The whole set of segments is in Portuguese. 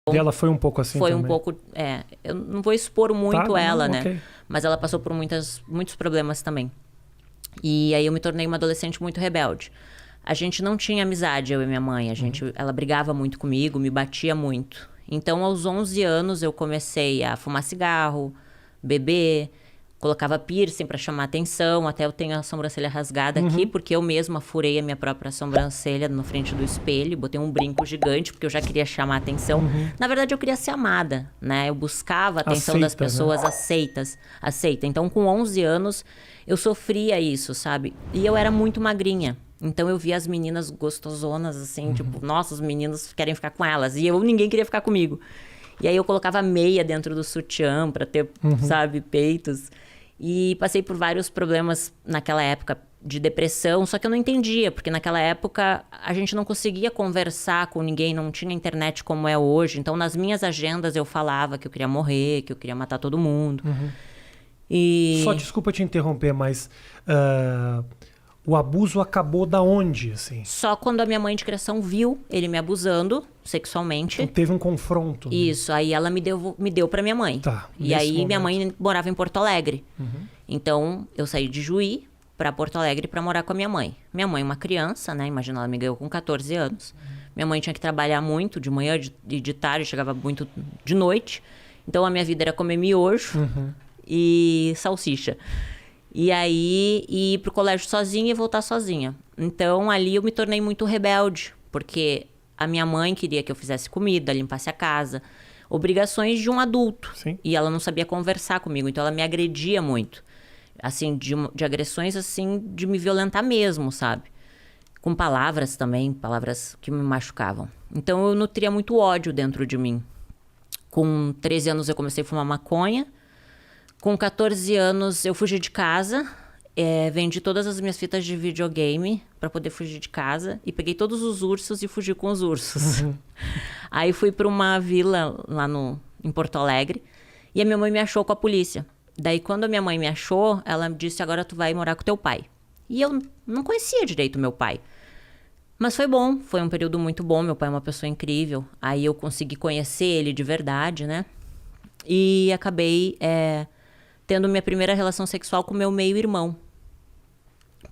E ela foi um pouco assim Foi também? um pouco... eu não vou expor muito ela, né? Okay. Mas ela passou por muitos problemas também. E aí eu me tornei uma adolescente muito rebelde. A gente não tinha amizade, eu e minha mãe. Ela brigava muito comigo, me batia muito. Então, aos 11 anos, eu comecei a fumar cigarro, beber, colocava piercing para chamar atenção. Até eu tenho a sobrancelha rasgada aqui, porque eu mesma furei a minha própria sobrancelha na frente do espelho. Botei um brinco gigante, porque eu já queria chamar atenção. Na verdade, eu queria ser amada, né? Eu buscava a atenção das pessoas aceita. Então, com 11 anos, eu sofria isso, sabe? E eu era muito magrinha. Então, eu via as meninas gostosonas, assim, tipo... Nossa, os meninos querem ficar com elas. E ninguém queria ficar comigo. E aí, eu colocava meia dentro do sutiã pra ter, sabe, peitos. E passei por vários problemas naquela época de depressão. Só que eu não entendia, porque naquela época a gente não conseguia conversar com ninguém. Não tinha internet como é hoje. Então, nas minhas agendas, eu falava que eu queria morrer, que eu queria matar todo mundo. E... Só desculpa te interromper, mas... o abuso acabou da onde, assim? Só quando a minha mãe de criação viu ele me abusando sexualmente. Então teve um confronto. Isso, aí ela me deu pra minha mãe. Tá, e aí momento. minha mãe morava em Porto Alegre. Então eu saí de Juí pra Porto Alegre pra morar com a minha mãe. Minha mãe, uma criança, né? Imagina, ela me ganhou com 14 anos. Minha mãe tinha que trabalhar muito, de manhã e de tarde, chegava muito de noite. Então a minha vida era comer miojo e salsicha. E aí, ir pro colégio sozinha e voltar sozinha. Então, ali eu me tornei muito rebelde. Porque a minha mãe queria que eu fizesse comida, limpasse a casa. Obrigações de um adulto. Sim. E ela não sabia conversar comigo. Então, ela me agredia muito. Assim, de agressões, assim, de me violentar mesmo, sabe? Com palavras também, palavras que me machucavam. Então, eu nutria muito ódio dentro de mim. Com 13 anos, eu comecei a fumar maconha. Com 14 anos, eu fugi de casa, vendi todas as minhas fitas de videogame para poder fugir de casa e peguei todos os ursos e fugi com os ursos. Aí fui para uma vila lá em Porto Alegre e a minha mãe me achou com a polícia. Daí, quando a minha mãe me achou, ela me disse, agora tu vai morar com teu pai. E eu não conhecia direito meu pai. Mas foi bom, foi um período muito bom, meu pai é uma pessoa incrível. Aí eu consegui conhecer ele de verdade, né? E acabei... tendo minha primeira relação sexual com meu meio-irmão.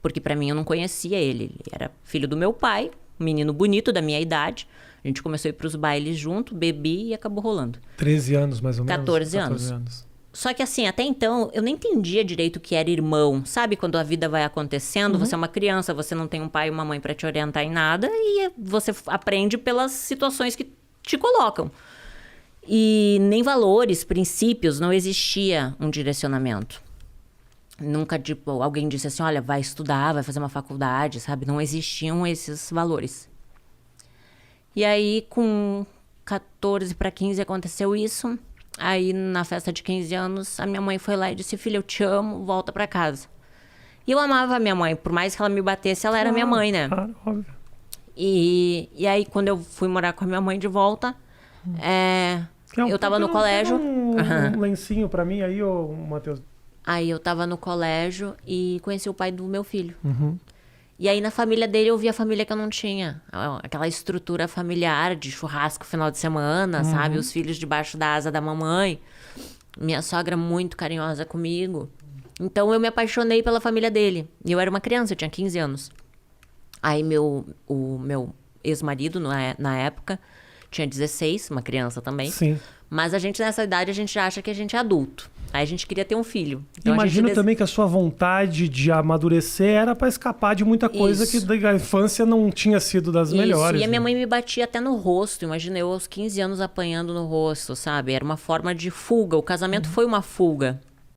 Porque pra mim eu não conhecia ele. Ele era filho do meu pai, um menino bonito da minha idade. A gente começou a ir pros bailes junto, bebi e acabou rolando. 13 anos, mais ou menos? 14 anos. Só que assim, até então, eu nem entendia direito o que era irmão. Sabe quando a vida vai acontecendo? Você é uma criança, você não tem um pai e uma mãe pra te orientar em nada. E você aprende pelas situações que te colocam. E nem valores, princípios, não existia um direcionamento. Nunca, tipo, alguém disse assim, olha, vai estudar, vai fazer uma faculdade, sabe? Não existiam esses valores. E aí, com 14 para 15 aconteceu isso. Aí, na festa de 15 anos, a minha mãe foi lá e disse, filha, eu te amo, volta pra casa. E eu amava a minha mãe, por mais que ela me batesse, ela era minha mãe, né? Claro, óbvio. E aí, quando eu fui morar com a minha mãe de volta, eu tava no colégio. Um lencinho pra mim aí, ô Matheus. Aí eu tava no colégio e conheci o pai do meu filho. E aí na família dele eu vi a família que eu não tinha. Aquela estrutura familiar de churrasco final de semana, sabe? Os filhos debaixo da asa da mamãe. Minha sogra muito carinhosa comigo. Então eu me apaixonei pela família dele. E eu era uma criança, eu tinha 15 anos. Aí o meu ex-marido, na época, tinha 16, uma criança também. Sim. Mas a gente, nessa idade, a gente já acha que a gente é adulto. Aí a gente queria ter um filho. Então, imagino também que a sua vontade de amadurecer era para escapar de muita coisa que da infância não tinha sido das melhores. E a minha mãe me batia até no rosto. Imagina eu aos 15 anos apanhando no rosto, sabe? Era uma forma de fuga. O casamento foi uma fuga.